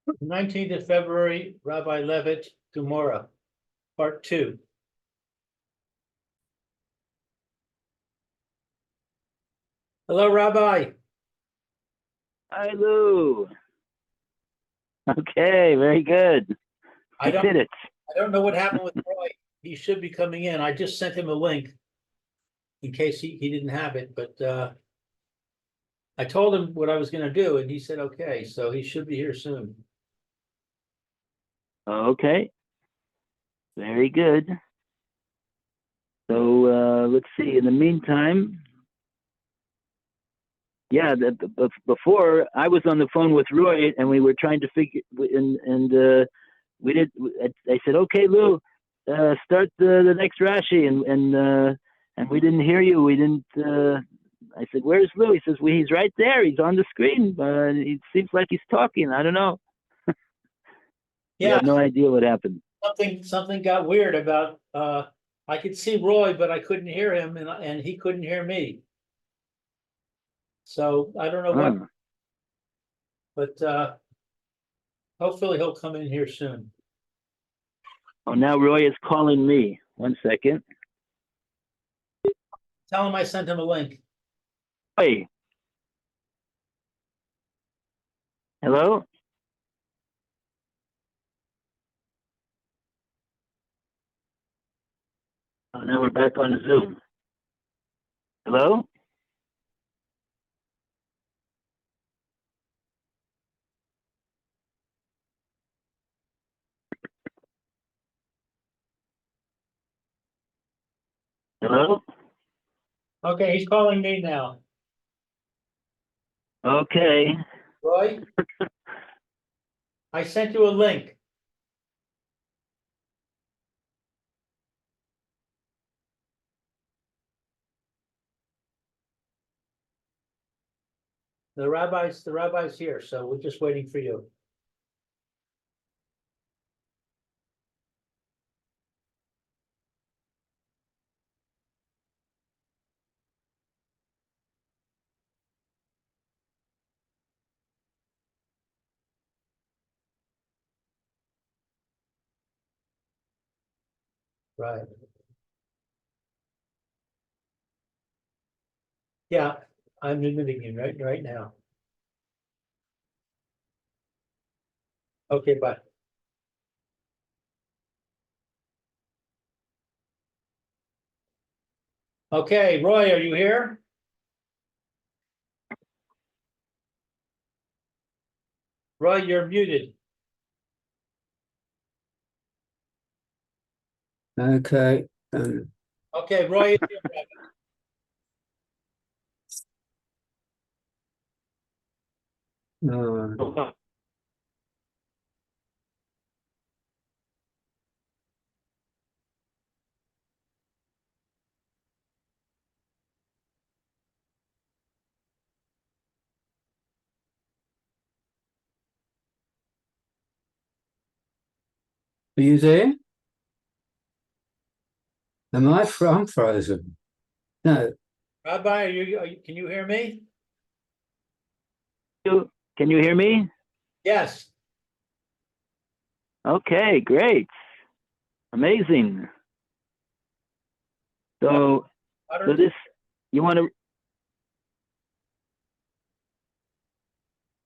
19th of February, Rabbi Levitt, Gemora, part 2. Hello, Rabbi. Hi, Lou. Okay, very good. I You don't did it. I don't know what happened with Roy. He should be coming in. I just sent him a link in case he didn't have it, but I told him what I was going to do, and he said okay, so he should be here soon. Okay, very good. So let's see. In the meantime, yeah, before I was on the phone with Roy, and we were trying to figure, and we did. I said, "Okay, Lou, start the next Rashi," and we didn't hear you. We didn't. I said, "Where's Lou?" He says, "Well, he's right there. He's on the screen. It seems like he's talking. I don't know." We Yeah, have no idea what happened. something got weird about I could see Roy, but I couldn't hear him, and he couldn't hear me. So I don't know what, but hopefully he'll come in here soon. Oh, now Roy is calling me. 1 second. Tell him I sent him a link. Hey. Hello? Oh, now we're back on Zoom. Hello? Hello? Okay, he's calling me now. Okay. Roy, I sent you a link. The rabbi's here, so we're just waiting for you. Right. Yeah, I'm admitting you right now. Okay, bye. Okay, Roy, are you here? Roy, you're muted. Okay. Okay, Roy is here. Uh, are you there? Am I I'm frozen? No. Rabbi, can you hear me? Can you hear me? Yes. Okay, great. Amazing. So this, you want to...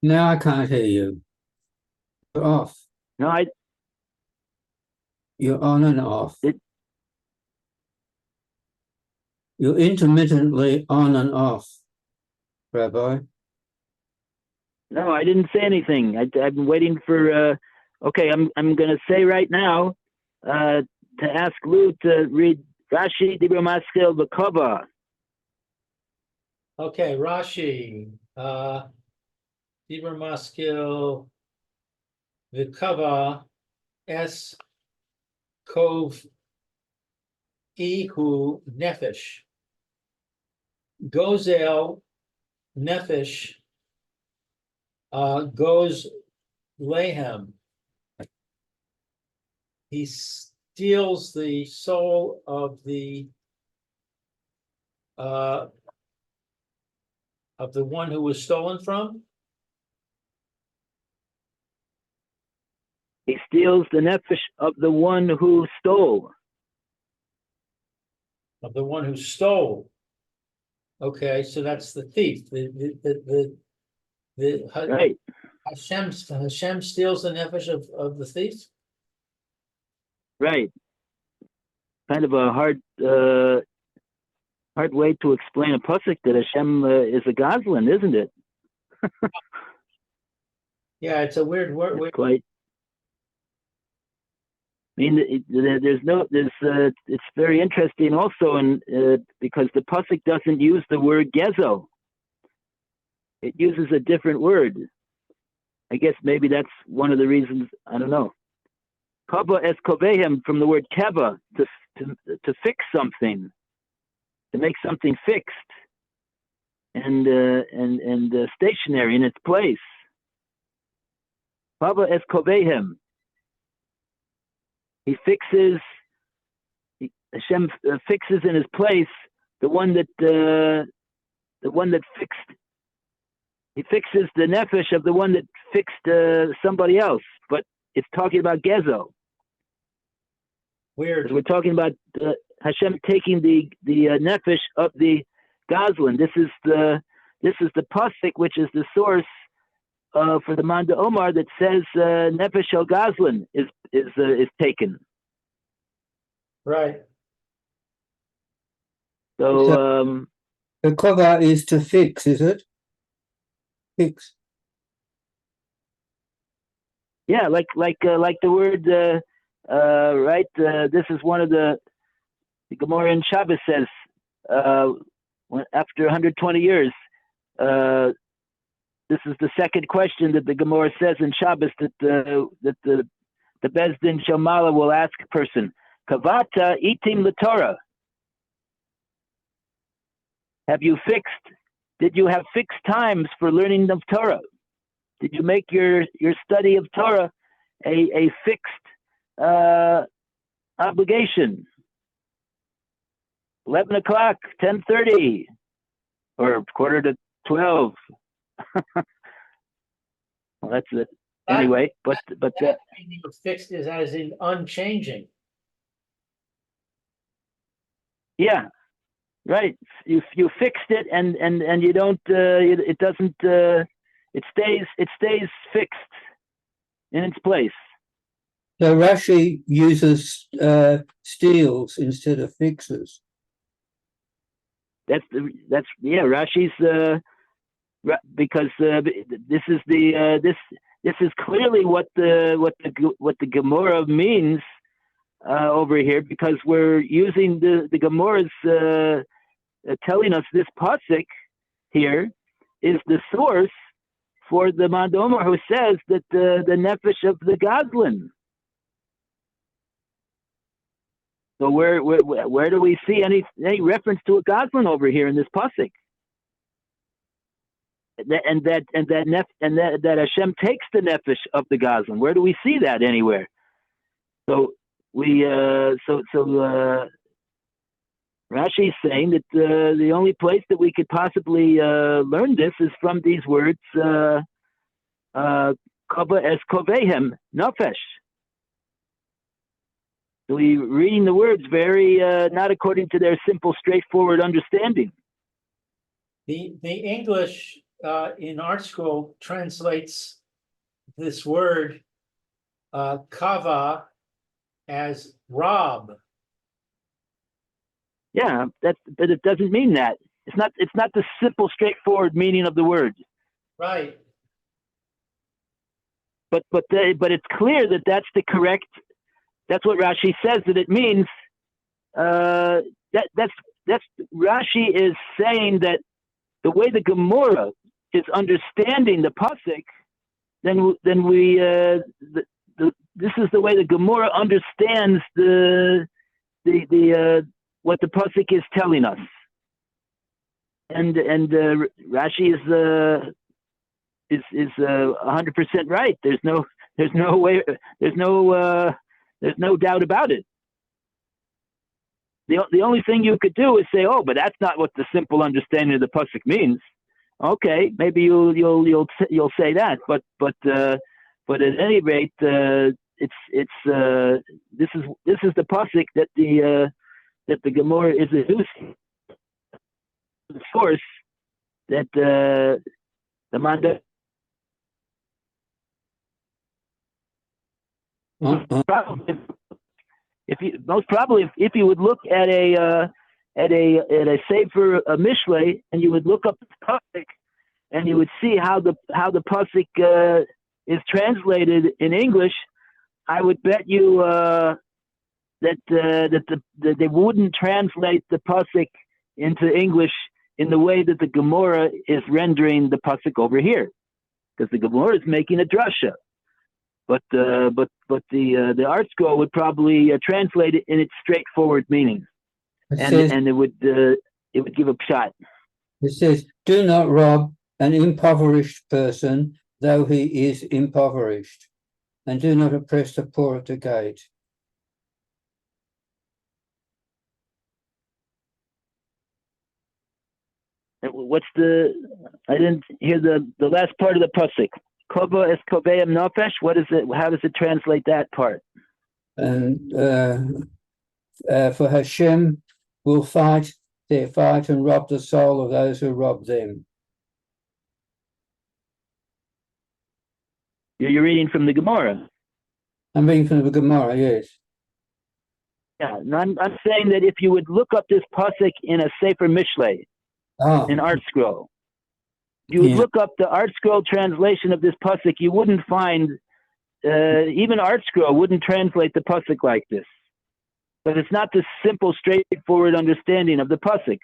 Now I can't hear you. You're off. No, You're on and off. You're intermittently on and off, Rabbi. No, I didn't say anything. I've been waiting for... okay, I'm going to say right now to ask Lou to read Rashi Dibra Maskil B'Kava. Okay, Rashi, Dibur Maskil, Vikava, S. Kov, Ihu, Nefesh. Gozel, Nefesh, goes Lehem. He steals the soul of the one who was stolen from. steals the nefesh of the one who stole. Of the one who stole. Okay, so that's the thief. Right. Hashem steals the nefesh of the thief. Right. Kind of a hard way to explain a pasuk that Hashem is a goslin, isn't it? Yeah, it's a weird word. It's quite. I mean, it's very interesting also, and because the pasuk doesn't use the word gezo, it uses a different word. I guess maybe that's one of the reasons. I don't know. Kava es kovehem, from the word keva, to fix something, to make something fixed and stationary in its place. Kava es kovehem. Hashem fixes in his place the one that fixed. He fixes the nefesh of the one that fixed somebody else, but it's talking about gezo. Weird. We're talking about Hashem taking the nefesh of the goslin. This is the pasuk, which is the source for the Manda Omar that says nefesh el goslin is taken. Right. So the kava is to fix, is it? Fix. Yeah, like the word right. This is one of the Gemora in Shabbos says after 120 years. This is the second question that the Gemora says in Shabbos that the Beis Din Shomala will ask a person, Kavata itim l'Torah. Did you have fixed times for learning of Torah? Did you make your study of Torah a fixed obligation? 11 o'clock, 10:30, or 11:45. Well, that's it. Anyway, but that meaning of fixed is as in unchanging. Yeah, right. You fixed it, and you don't. It doesn't. It stays fixed in its place. So Rashi uses steals instead of fixes. That's Rashi's because this is clearly what the Gemora means over here, because we're using the Gemora's telling us this pasuk here is the source for the Mandomar who says that the nefesh of the goslin. So where do we see any reference to a goslin over here in this pasuk? And that Hashem takes the nefesh of the goslin. Where do we see that anywhere? So Rashi is saying that the only place that we could possibly learn this is from these words, kava es kovehem nefesh. So we're reading the words very not according to their simple, straightforward understanding. The English in art school translates this word kava as rob. Yeah, but it doesn't mean that. It's not the simple, straightforward meaning of the word. Right. But it's clear that that's the correct. That's what Rashi says that it means. That's Rashi is saying that the way the Gemora is understanding the pasuk, then we this is the way the Gemora understands the what the pasuk is telling us. And Rashi is 100% right. There's no way. There's no doubt about it. The only thing you could do is say, "Oh, but that's not what the simple understanding of the pasuk means." Okay, maybe you'll say that, but at any rate, this is the pasuk that the Gemora is using the source that the Manda. If you would look at a Sefer Mishlei, and you would look up the pasuk, and you would see how the pasuk is translated in English, I would bet you that they wouldn't translate the pasuk into English in the way that the Gemora is rendering the pasuk over here, because the Gemora is making a drasha. But the art scroll would probably translate it in its straightforward meaning, and it would give a pshat. It says, "Do not rob an impoverished person, though he is impoverished, and do not oppress the poor at the gate." What's I didn't hear the last part of the pasuk. Kova es koveim nafesh. What is it? How does it translate that part? And for Hashem will fight their fight and rob the soul of those who rob them. You're reading from the Gemara. I'm reading from the Gemara, yes. Yeah, and I'm saying that if you would look up this pasuk in a Sefer Mishlei, an art scroll, you would look up the art scroll translation of this pasuk, you wouldn't find, even art scroll wouldn't translate the pasuk like this. But it's not the simple, straightforward understanding of the pasuk.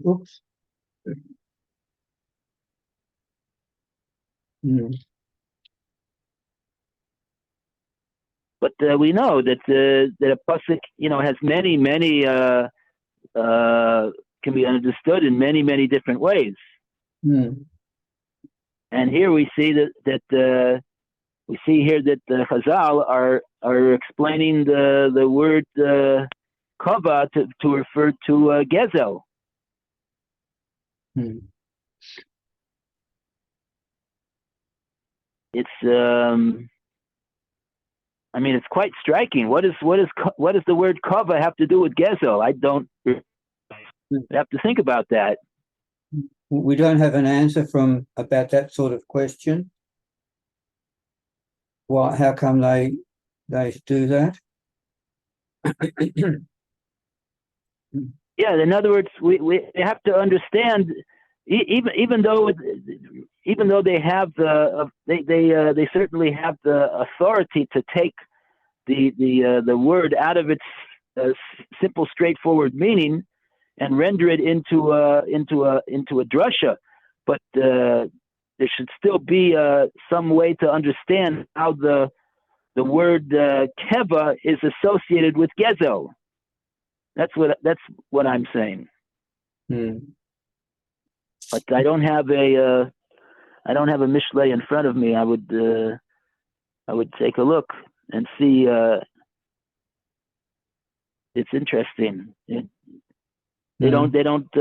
Oops. But we know that that a pasuk, has many can be understood in many different ways. And here we see that the Chazal are explaining the word kava to refer to gezel. It's it's quite striking. What does the word kava have to do with gezel? I don't have to think about that. We don't have an answer about that sort of question. How come they do that? Yeah, in other words, we have to understand, even though they have they certainly have the authority to take the word out of its simple, straightforward meaning and render it into a drasha, but there should still be some way to understand how the word keva is associated with gezel. That's what I'm saying. But I don't have a mishlei in front of me. I would take a look and see. It's interesting. They don't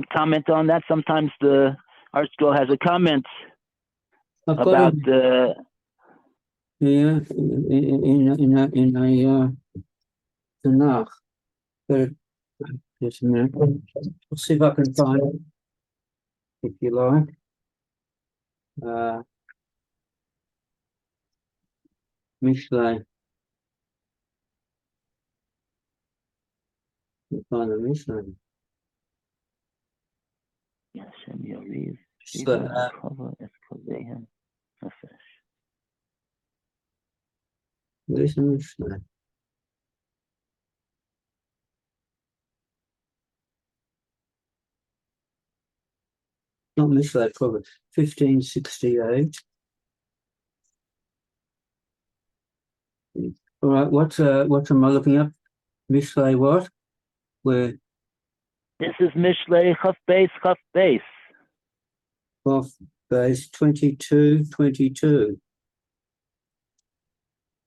comment on that. Sometimes the art scroll has a comment about the. Yeah, in a Tanakh. But just a minute. I'll see if I can find it, if you like. Mishlei. Find the Mishlei. Yes, where's the Mishlei? Not Mishlei, probably 1568. All right, what am I looking up? Mishlei what? Where? This is Mishlei Chaf Beis. Chaf Beis 22.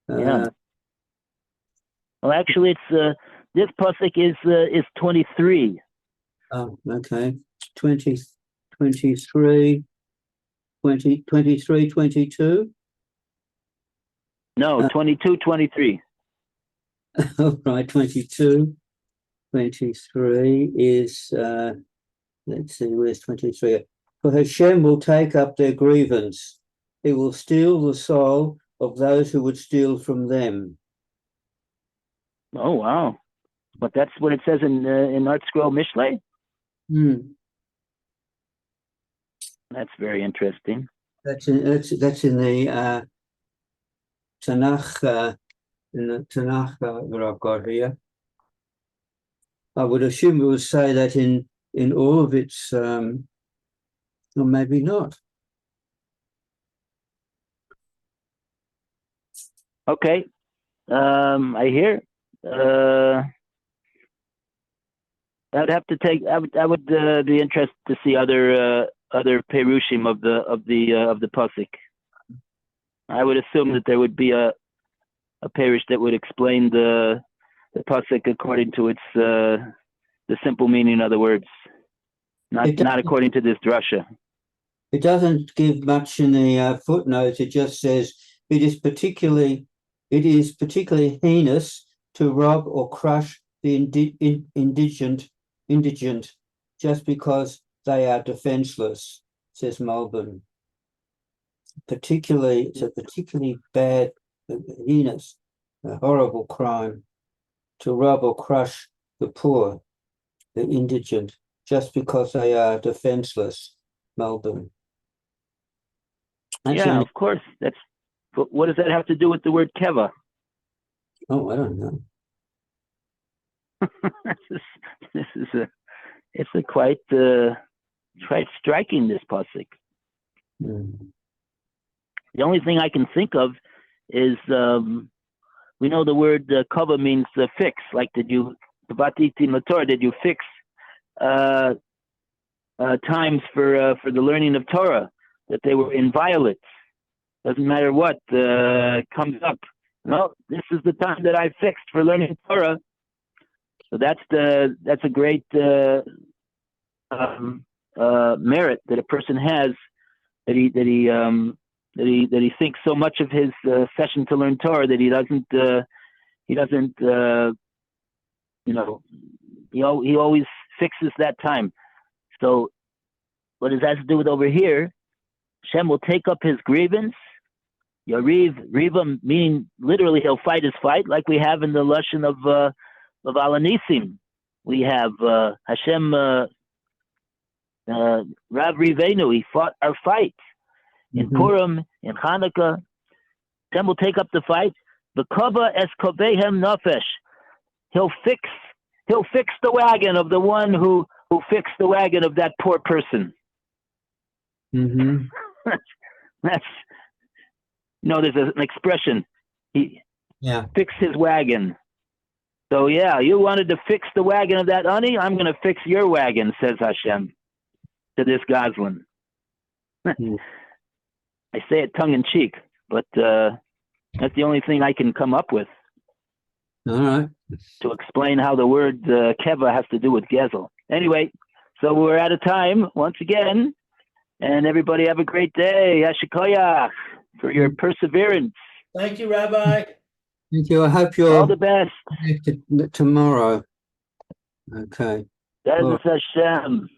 Yeah. Well, actually, it's this pasuk is 23. Oh, okay. 23, 22. No, 22, 23. All right, 22. 23 is, let's see, where's 23? For Hashem will take up their grievance. He will steal the soul of those who would steal from them. Oh, wow. But that's what it says in Art Scroll Mishlei? Hmm. That's very interesting. That's in the Tanakh, that I've got here. I would assume it would say that in all of its, or maybe not. Okay. I hear. I'd have to take. I would be interested to see other perushim of the pasuk. I would assume that there would be a perush that would explain the pasuk according to its the simple meaning of the words, not according to this drasha. It doesn't give much in the footnotes. It just says it is particularly heinous to rob or crush the indigent just because they are defenseless, says Melbourne. It's a particularly bad, heinous, a horrible crime to rob or crush the poor, the indigent, just because they are defenseless, Melbourne. Yeah, of course. But what does that have to do with the word keva? Oh, I don't know. It's quite striking, this pasuk. Mm. The only thing I can think of is we know the word kava means fix. Like, did you fix times for the learning of Torah, that they were inviolate? Doesn't matter what comes up. No, this is the time that I fixed for learning Torah. So that's a great merit that a person has, that he thinks so much of his session to learn Torah that he doesn't he always fixes that time. So what does that have to do with over here? Hashem will take up his grievance. Riva, meaning literally he'll fight his fight, like we have in the lashon of Alanisim. We have Hashem Rav Rivenu. He fought our fight in Purim, in Hanukkah. Hashem will take up the fight. V'kava es kovehem nafesh. He'll fix the wagon of the one who fixed the wagon of that poor person. Mm-hmm. That's, there's an expression. He fixed his wagon. So yeah, you wanted to fix the wagon of that honey? I'm going to fix your wagon, says Hashem to this Goslin. I say it tongue in cheek, but that's the only thing I can come up with. All right. To explain how the word keva has to do with gezel. Anyway, so we're out of time once again, and everybody have a great day. Yashikoyach for your perseverance. Thank you, Rabbi. Thank you. I hope you're All the best. connected tomorrow. Okay. That is Hashem.